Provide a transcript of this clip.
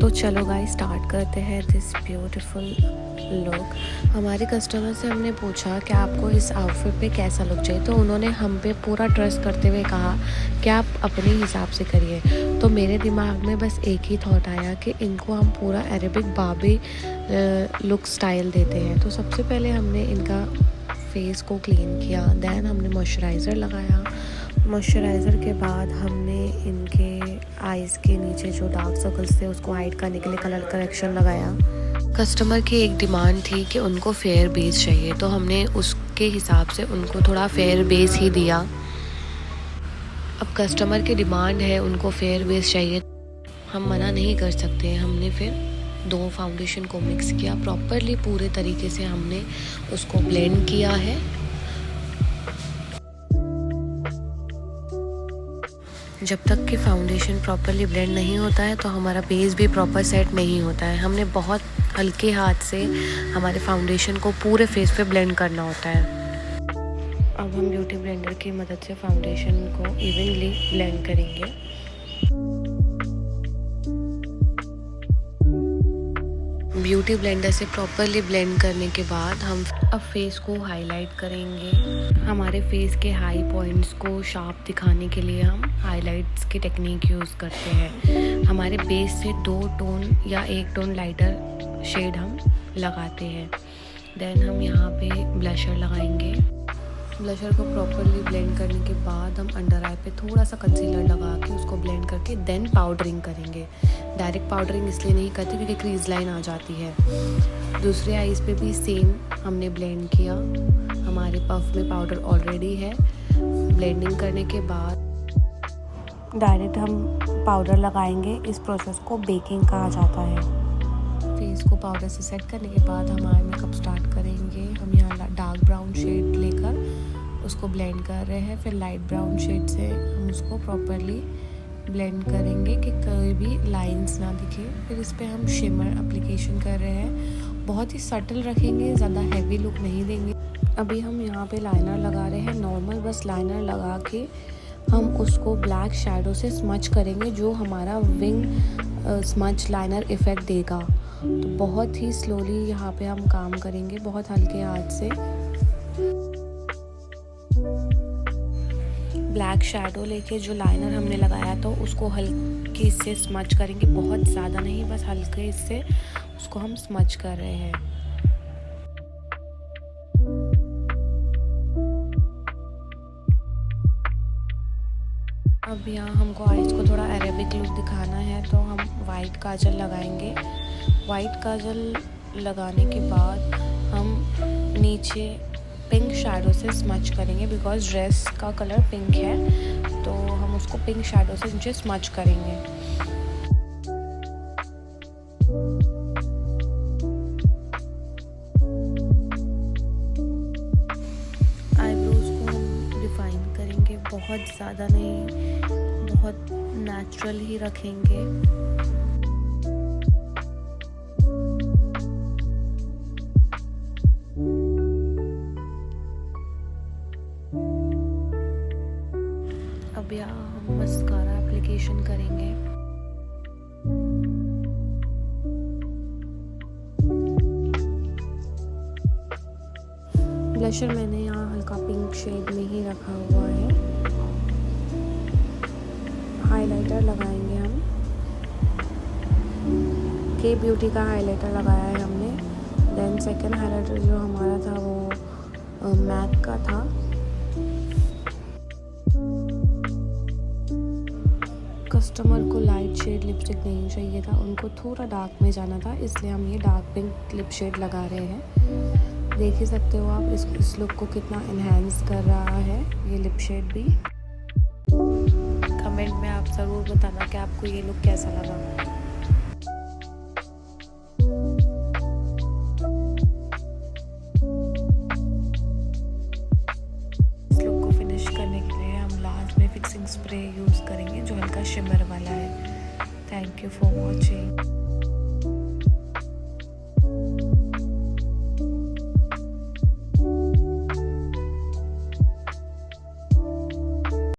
तो चलो guys start करते हैं दिस ब्यूटीफुल लुक। हमारे कस्टमर से हमने पूछा कि आपको इस आउटफिट पे कैसा लुक चाहिए, तो उन्होंने हम पे पूरा ट्रस्ट करते हुए कहा कि आप अपने हिसाब से करिए। तो मेरे दिमाग में बस एक ही थॉट आया कि इनको हम पूरा अरेबिक बाबी लुक स्टाइल देते हैं। तो सबसे पहले हमने इनका फेस को क्लीन किया, दैन हमने मॉइस्चराइज़र लगाया। मॉइस्चराइज़र के बाद हमने इनके आइज़ के नीचे जो डार्क सर्कल्स थे उसको हाइड करने के लिए कलर करेक्शन लगाया। कस्टमर की एक डिमांड थी कि उनको फेयर बेस चाहिए, तो हमने उसके हिसाब से उनको थोड़ा फेयर बेस ही दिया। अब कस्टमर की डिमांड है, उनको फेयर बेस चाहिए, हम मना नहीं कर सकते। हमने फिर दो फाउंडेशन को मिक्स किया प्रॉपरली, पूरे तरीके से हमने उसको ब्लेंड किया है। जब तक कि फाउंडेशन प्रॉपरली ब्लेंड नहीं होता है तो हमारा बेस भी प्रॉपर सेट नहीं होता है। हमने बहुत हल्के हाथ से हमारे फाउंडेशन को पूरे फेस पे ब्लेंड करना होता है। अब हम ब्यूटी ब्लेंडर की मदद से फाउंडेशन को इवनली ब्लेंड करेंगे। ब्यूटी ब्लेंडर से प्रॉपरली ब्लेंड करने के बाद हम अब फेस को हाईलाइट करेंगे। हमारे फेस के हाई पॉइंट्स को शार्प दिखाने के लिए हम हाईलाइट्स की टेक्निक यूज़ करते हैं। हमारे बेस से 2 टोन या 1 टोन लाइटर शेड हम लगाते हैं। देन हम यहाँ पे ब्लशर लगाएंगे। ब्लशर को प्रॉपरली ब्लेंड करने के बाद हम अंडर आई पे थोड़ा सा कंसीलर लगा के उसको ब्लेंड करके देन पाउडरिंग करेंगे। डायरेक्ट पाउडरिंग इसलिए नहीं करते क्योंकि क्रीज लाइन आ जाती है। दूसरे आईज पे भी सेम हमने ब्लेंड किया। हमारे पफ में पाउडर ऑलरेडी है। ब्लेंडिंग करने के बाद डायरेक्ट हम पाउडर लगाएंगे। इस प्रोसेस को बेकिंग कहा जाता है। फेस को पाउडर से सेट करने के बाद हम आई मेकअप स्टार्ट करेंगे। हम यहाँ डार्क ब्राउन शेड लेकर उसको ब्लेंड कर रहे हैं। फिर लाइट ब्राउन शेड से हम उसको प्रॉपरली ब्लेंड करेंगे कि कोई भी लाइंस ना दिखे। फिर इस पे हम शिमर एप्लीकेशन कर रहे हैं। बहुत ही सटल रखेंगे, ज़्यादा हैवी लुक नहीं देंगे। अभी हम यहाँ पे लाइनर लगा रहे हैं, नॉर्मल बस लाइनर लगा के हम उसको ब्लैक शैडो से स्मच करेंगे, जो हमारा विंग स्मच लाइनर इफ़ेक्ट देगा। तो बहुत ही स्लोली यहाँ पे हम काम करेंगे, बहुत हल्के हाथ से। ब्लैक शैडो लेके जो लाइनर हमने लगाया तो उसको हल्के से स्मच करेंगे, बहुत ज़्यादा नहीं, बस हल्के से उसको हम स्मच कर रहे हैं। अब यहाँ हमको आइज़ को थोड़ा अरेबिक लुक दिखाना है, तो हम वाइट काजल लगाएंगे। वाइट काजल लगाने के बाद हम नीचे पिंक शैडो से स्मच करेंगे, बिकॉज ड्रेस का कलर पिंक है, तो हम उसको पिंक शैडो से नीचे स्मच करेंगे। आईब्रोज को हम डिफाइन करेंगे, बहुत ज़्यादा नहीं, बहुत नेचुरल ही रखेंगे। अब यहाँ हम मस्कारा एप्लीकेशन करेंगे। ब्लशर मैंने यहाँ हल्का पिंक शेड में ही रखा हुआ है। हाइलाइटर लगाएंगे हम। के ब्यूटी का हाइलाइटर लगाया है हमने। देन सेकंड हाइलाइटर जो हमारा था वो मैक का था। कस्टमर को लाइट शेड लिपस्टिक नहीं चाहिए था, उनको थोड़ा डार्क में जाना था, इसलिए हम ये डार्क पिंक लिप शेड लगा रहे हैं। देख ही सकते हो आप इस लुक को कितना इन्हेंस कर रहा है ये लिप शेड भी। कमेंट में आप ज़रूर बताना कि आपको ये लुक कैसा लगा। स्प्रे यूज़ करेंगे जो हल्का शिमर वाला है। Thank you for watching.